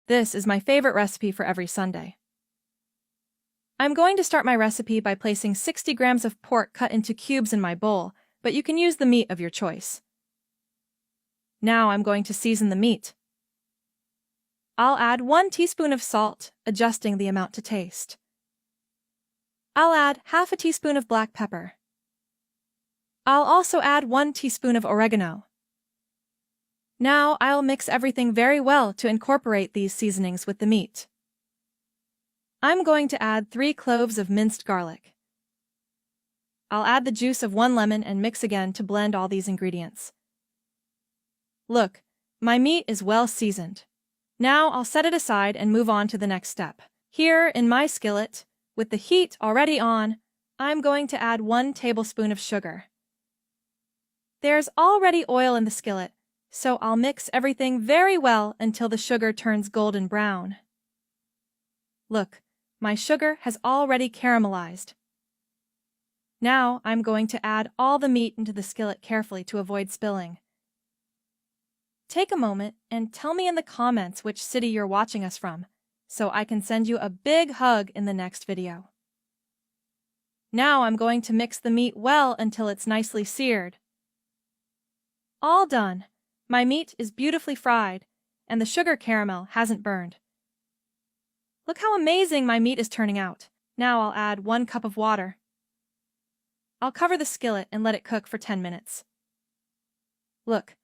This is my favorite recipe for every Sunday. I'm going to start my recipe by placing 60 grams of pork cut into cubes in my bowl, but you can use the meat of your choice. Now I'm going to season the meat. I'll add 1 teaspoon of salt, adjusting the amount to taste. I'll add half a teaspoon of black pepper. I'll also add 1 teaspoon of oregano. Now I'll mix everything very well to incorporate these seasonings with the meat. I'm going to add 3 cloves of minced garlic. I'll add the juice of 1 lemon and mix again to blend all these ingredients. Look, my meat is well seasoned. Now I'll set it aside and move on to the next step. Here in my skillet, with the heat already on, I'm going to add 1 tablespoon of sugar. There's already oil in the skillet, so I'll mix everything very well until the sugar turns golden brown. Look, my sugar has already caramelized. Now I'm going to add all the meat into the skillet carefully to avoid spilling. Take a moment and tell me in the comments which city you're watching us from, so I can send you a big hug in the next video. Now I'm going to mix the meat well until it's nicely seared. All done. My meat is beautifully fried, and the sugar caramel hasn't burned. Look how amazing my meat is turning out. Now I'll add 1 cup of water. I'll cover the skillet and let it cook for 10 minutes. Look,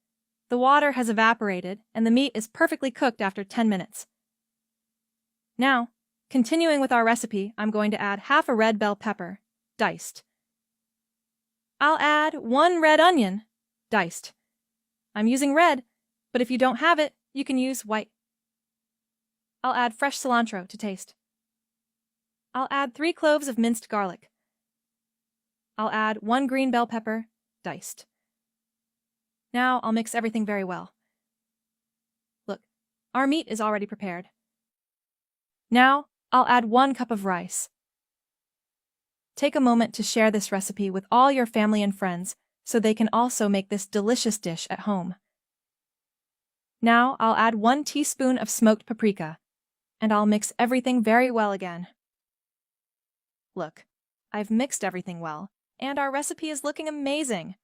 the water has evaporated and the meat is perfectly cooked after 10 minutes. Now, continuing with our recipe, I'm going to add half a red bell pepper, diced. I'll add 1 red onion, diced. I'm using red, but if you don't have it, you can use white. I'll add fresh cilantro to taste. I'll add 3 cloves of minced garlic. I'll add 1 green bell pepper, diced. Now I'll mix everything very well. Look, our meat is already prepared. Now I'll add 1 cup of rice. Take a moment to share this recipe with all your family and friends so they can also make this delicious dish at home. Now I'll add 1 teaspoon of smoked paprika, and I'll mix everything very well again. Look, I've mixed everything well, and our recipe is looking amazing.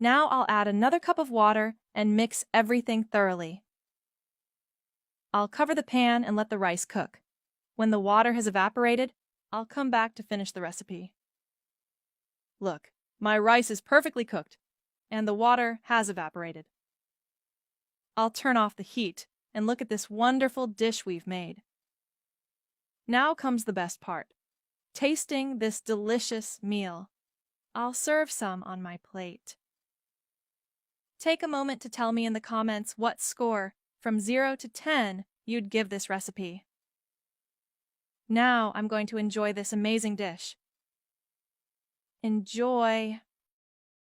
Now I'll add another cup of water and mix everything thoroughly. I'll cover the pan and let the rice cook. When the water has evaporated, I'll come back to finish the recipe. Look, my rice is perfectly cooked, and the water has evaporated. I'll turn off the heat and look at this wonderful dish we've made. Now comes the best part, tasting this delicious meal. I'll serve some on my plate. Take a moment to tell me in the comments what score, from 0 to 10, you'd give this recipe. Now I'm going to enjoy this amazing dish. Enjoy!